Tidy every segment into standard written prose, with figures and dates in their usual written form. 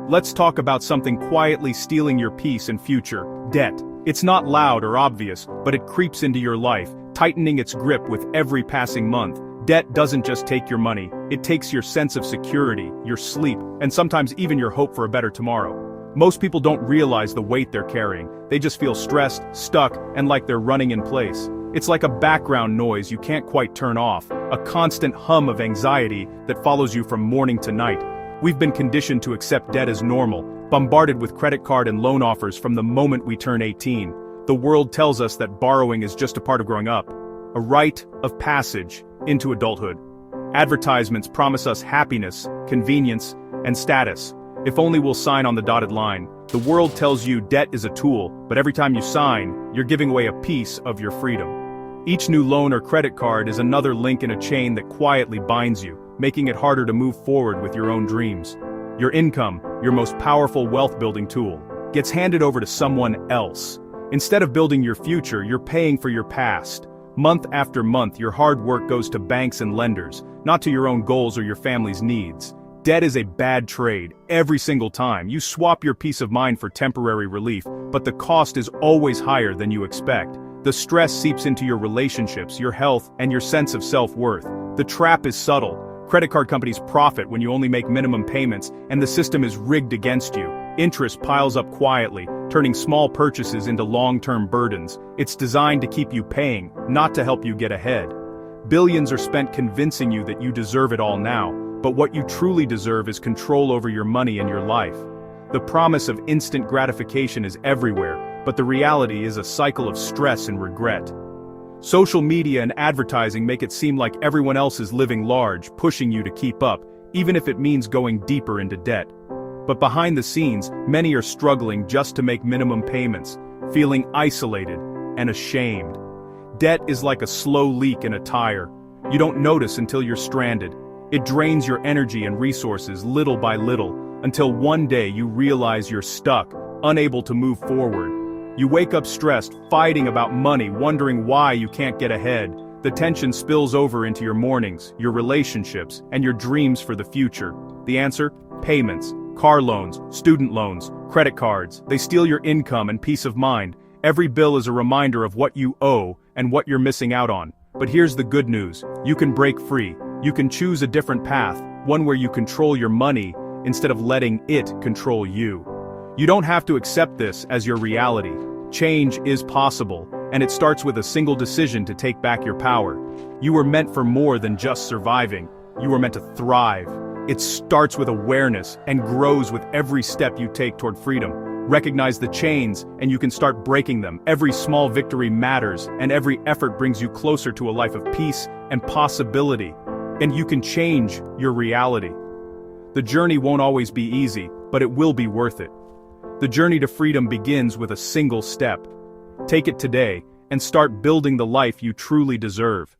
let's talk about something quietly stealing your peace and future: debt. It's not loud or obvious, but it creeps into your life, tightening its grip with every passing month. Debt doesn't just take your money, it takes your sense of security, your sleep, and sometimes even your hope for a better tomorrow. Most people don't realize the weight they're carrying. They just feel stressed, stuck, and like they're running in place. It's like a background noise you can't quite turn off, a constant hum of anxiety that follows you from morning to night. We've been conditioned to accept debt as normal, bombarded with credit card and loan offers from the moment we turn 18. The world tells us that borrowing is just a part of growing up, a rite of passage into adulthood. Advertisements promise us happiness, convenience, and status. If only we'll sign on the dotted line. The world tells you debt is a tool, but every time you sign, you're giving away a piece of your freedom. Each new loan or credit card is another link in a chain that quietly binds you, making it harder to move forward with your own dreams. Your income, your most powerful wealth-building tool, gets handed over to someone else. Instead of building your future, you're paying for your past. Month after month, your hard work goes to banks and lenders, not to your own goals or your family's needs. Debt is a bad trade. Every single time, you swap your peace of mind for temporary relief, but the cost is always higher than you expect. The stress seeps into your relationships, your health, and your sense of self-worth. The trap is subtle. Credit card companies profit when you only make minimum payments, and the system is rigged against you. Interest piles up quietly, turning small purchases into long-term burdens. It's designed to keep you paying, not to help you get ahead. Billions are spent convincing you that you deserve it all now, but what you truly deserve is control over your money and your life. The promise of instant gratification is everywhere, but the reality is a cycle of stress and regret. Social media and advertising make it seem like everyone else is living large, pushing you to keep up, even if it means going deeper into debt. But behind the scenes, many are struggling just to make minimum payments, feeling isolated and ashamed. Debt is like a slow leak in a tire. You don't notice until you're stranded. It drains your energy and resources little by little, until one day you realize you're stuck, unable to move forward. You wake up stressed, fighting about money, wondering why you can't get ahead. The tension spills over into your mornings, your relationships, and your dreams for the future. The answer? Payments. Car loans, student loans, credit cards. They steal your income and peace of mind. Every bill is a reminder of what you owe and what you're missing out on. But here's the good news. You can break free. You can choose a different path, one where you control your money instead of letting it control you. You don't have to accept this as your reality. Change is possible, and it starts with a single decision to take back your power. You were meant for more than just surviving. You were meant to thrive. It starts with awareness and grows with every step you take toward freedom. Recognize the chains, and you can start breaking them. Every small victory matters, and every effort brings you closer to a life of peace and possibility. And you can change your reality. The journey won't always be easy, but it will be worth it. The journey to freedom begins with a single step. Take it today, and start building the life you truly deserve.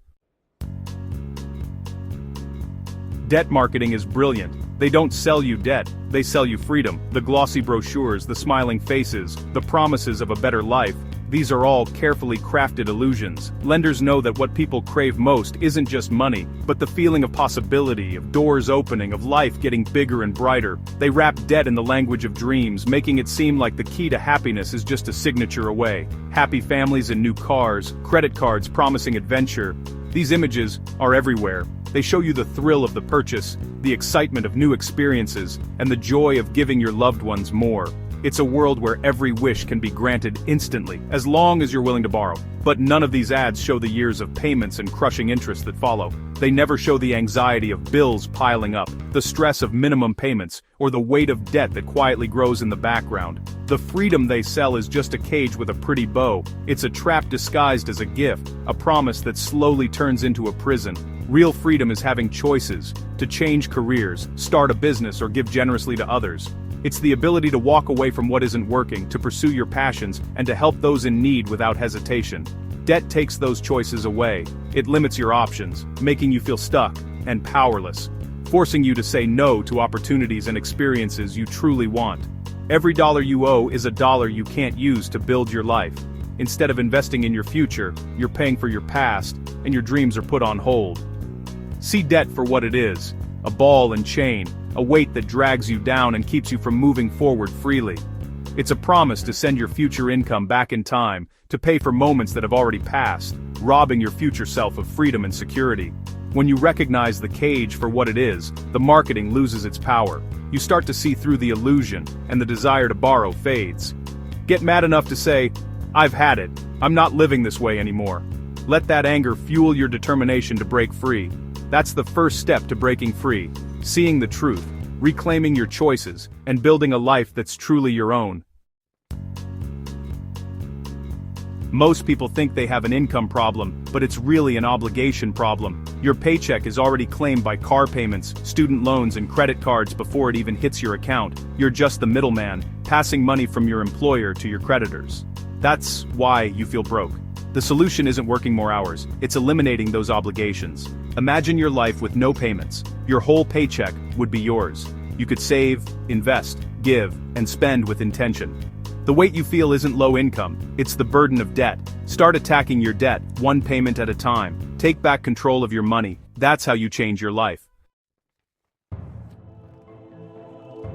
Debt marketing is brilliant. They don't sell you debt, they sell you freedom. The glossy brochures, the smiling faces, the promises of a better life. These are all carefully crafted illusions. Lenders know that what people crave most isn't just money, but the feeling of possibility, of doors opening, of life getting bigger and brighter. They wrap debt in the language of dreams, making it seem like the key to happiness is just a signature away. Happy families and new cars, credit cards promising adventure. These images are everywhere. They show you the thrill of the purchase, the excitement of new experiences, and the joy of giving your loved ones more. It's a world where every wish can be granted instantly, as long as you're willing to borrow. But none of these ads show the years of payments and crushing interest that follow. They never show the anxiety of bills piling up, the stress of minimum payments, or the weight of debt that quietly grows in the background. The freedom they sell is just a cage with a pretty bow. It's a trap disguised as a gift, a promise that slowly turns into a prison. Real freedom is having choices, to change careers, start a business, or give generously to others. It's the ability to walk away from what isn't working, to pursue your passions, and to help those in need without hesitation. Debt takes those choices away. It limits your options, making you feel stuck and powerless, forcing you to say no to opportunities and experiences you truly want. Every dollar you owe is a dollar you can't use to build your life. Instead of investing in your future, you're paying for your past, and your dreams are put on hold. See debt for what it is: a ball and chain, a weight that drags you down and keeps you from moving forward freely. It's a promise to send your future income back in time, to pay for moments that have already passed, robbing your future self of freedom and security. When you recognize the cage for what it is, the marketing loses its power. You start to see through the illusion, and the desire to borrow fades. Get mad enough to say, "I've had it. I'm not living this way anymore." Let that anger fuel your determination to break free. That's the first step to breaking free, seeing the truth, reclaiming your choices, and building a life that's truly your own. Most people think they have an income problem, but it's really an obligation problem. Your paycheck is already claimed by car payments, student loans, and credit cards before it even hits your account. You're just the middleman, passing money from your employer to your creditors. That's why you feel broke. The solution isn't working more hours, it's eliminating those obligations. Imagine your life with no payments. Your whole paycheck would be yours. You could save, invest, give, and spend with intention. The weight you feel isn't low income, it's the burden of debt. Start attacking your debt, one payment at a time. Take back control of your money. That's how you change your life.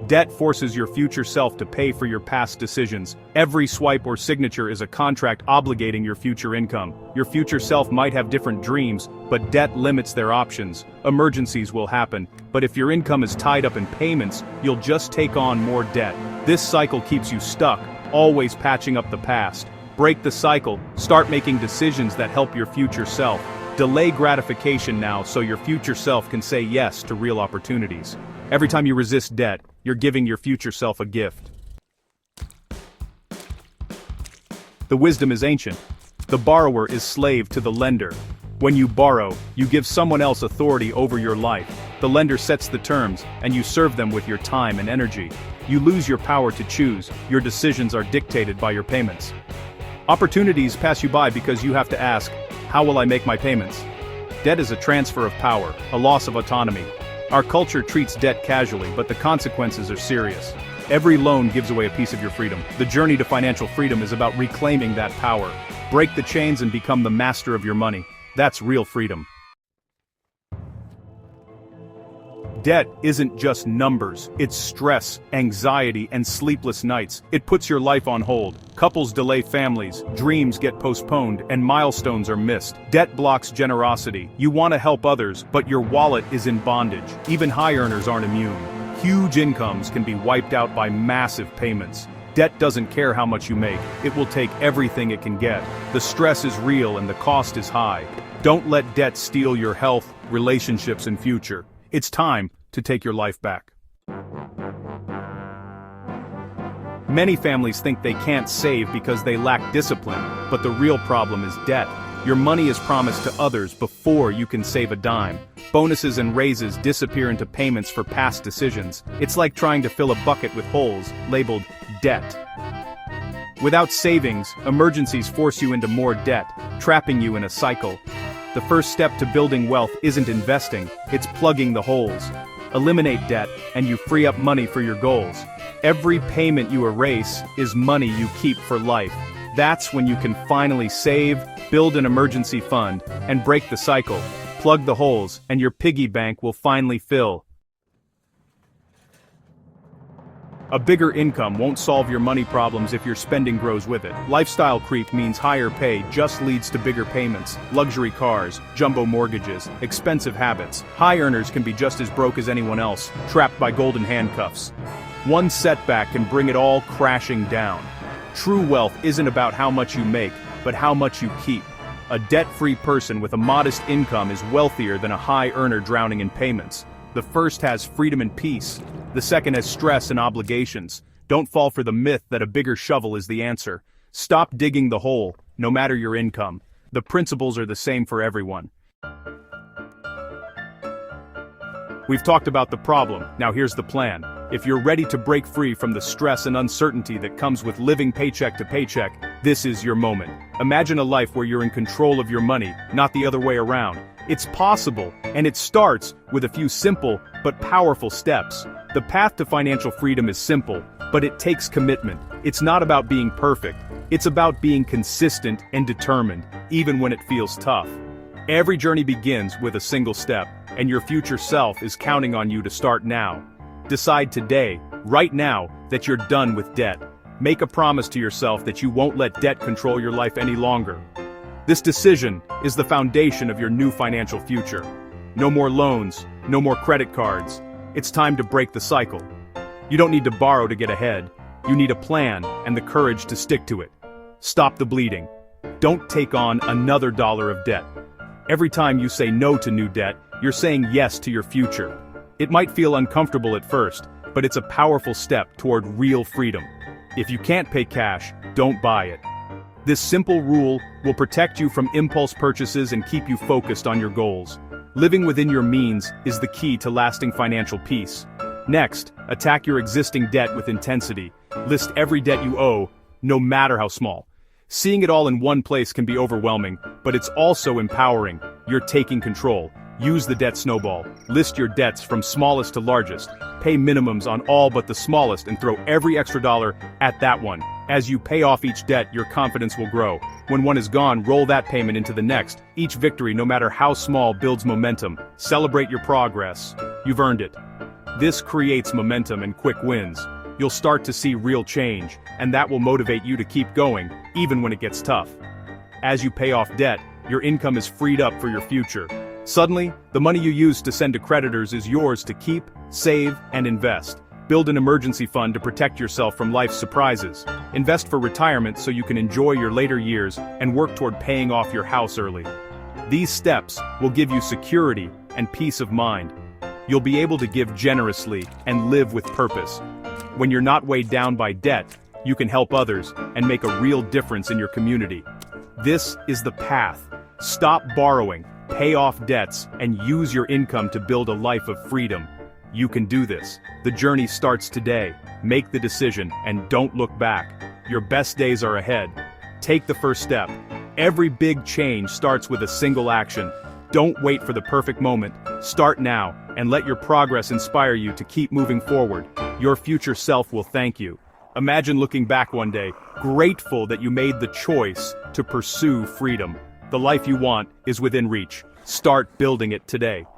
Debt forces your future self to pay for your past decisions. Every swipe or signature is a contract obligating your future income. Your future self might have different dreams, but debt limits their options. Emergencies will happen, but if your income is tied up in payments, you'll just take on more debt. This cycle keeps you stuck, always patching up the past. Break the cycle, start making decisions that help your future self. Delay gratification now so your future self can say yes to real opportunities. Every time you resist debt, you're giving your future self a gift. The wisdom is ancient. The borrower is slave to the lender. When you borrow, you give someone else authority over your life. The lender sets the terms, and you serve them with your time and energy. You lose your power to choose, your decisions are dictated by your payments. Opportunities pass you by because you have to ask, how will I make my payments? Debt is a transfer of power, a loss of autonomy. Our culture treats debt casually, but the consequences are serious. Every loan gives away a piece of your freedom. The journey to financial freedom is about reclaiming that power. Break the chains and become the master of your money. That's real freedom. Debt isn't just numbers, it's stress, anxiety, and sleepless nights. It puts your life on hold. Couples delay families, dreams get postponed, and milestones are missed. Debt blocks generosity. You want to help others, but your wallet is in bondage. Even high earners aren't immune. Huge incomes can be wiped out by massive payments. Debt doesn't care how much you make, it will take everything it can get. The stress is real and the cost is high. Don't let debt steal your health, relationships, and future. It's time to take your life back. Many families think they can't save because they lack discipline, but the real problem is debt. Your money is promised to others before you can save a dime. Bonuses and raises disappear into payments for past decisions. It's like trying to fill a bucket with holes, labeled debt. Without savings, emergencies force you into more debt, trapping you in a cycle. The first step to building wealth isn't investing, it's plugging the holes. Eliminate debt, and you free up money for your goals. Every payment you erase is money you keep for life. That's when you can finally save, build an emergency fund, and break the cycle. Plug the holes, and your piggy bank will finally fill. A bigger income won't solve your money problems if your spending grows with it. Lifestyle creep means higher pay just leads to bigger payments, luxury cars, jumbo mortgages, expensive habits. High earners can be just as broke as anyone else, trapped by golden handcuffs. One setback can bring it all crashing down. True wealth isn't about how much you make, but how much you keep. A debt-free person with a modest income is wealthier than a high earner drowning in payments. The first has freedom and peace. The second has stress and obligations. Don't fall for the myth that a bigger shovel is the answer. Stop digging the hole, no matter your income. The principles are the same for everyone. We've talked about the problem, now here's the plan. If you're ready to break free from the stress and uncertainty that comes with living paycheck to paycheck, this is your moment. Imagine a life where you're in control of your money, not the other way around. It's possible, and it starts with a few simple but powerful steps. The path to financial freedom is simple, but it takes commitment. It's not about being perfect. It's about being consistent and determined, even when it feels tough. Every journey begins with a single step, and your future self is counting on you to start now. Decide today, right now, that you're done with debt. Make a promise to yourself that you won't let debt control your life any longer. This decision is the foundation of your new financial future. No more loans, no more credit cards. It's time to break the cycle. You don't need to borrow to get ahead. You need a plan and the courage to stick to it. Stop the bleeding. Don't take on another dollar of debt. Every time you say no to new debt, you're saying yes to your future. It might feel uncomfortable at first, but it's a powerful step toward real freedom. If you can't pay cash, don't buy it. This simple rule will protect you from impulse purchases and keep you focused on your goals. Living within your means is the key to lasting financial peace. Next, attack your existing debt with intensity. List every debt you owe, no matter how small. Seeing it all in one place can be overwhelming, but it's also empowering. You're taking control. Use the debt snowball. List your debts from smallest to largest. Pay minimums on all but the smallest and throw every extra dollar at that one. As you pay off each debt, your confidence will grow. When one is gone, roll that payment into the next. Each victory, no matter how small, builds momentum. Celebrate your progress. You've earned it. This creates momentum and quick wins. You'll start to see real change, and that will motivate you to keep going, even when it gets tough. As you pay off debt, your income is freed up for your future. Suddenly, the money you used to send to creditors is yours to keep, save, and invest. Build an emergency fund to protect yourself from life's surprises. Invest for retirement so you can enjoy your later years and work toward paying off your house early. These steps will give you security and peace of mind. You'll be able to give generously and live with purpose. When you're not weighed down by debt, you can help others and make a real difference in your community. This is the path. Stop borrowing, pay off debts, and use your income to build a life of freedom. You can do this. The journey starts today. Make the decision and don't look back. Your best days are ahead. Take the first step. Every big change starts with a single action. Don't wait for the perfect moment. Start now and let your progress inspire you to keep moving forward. Your future self will thank you. Imagine looking back one day, grateful that you made the choice to pursue freedom. The life you want is within reach. Start building it today.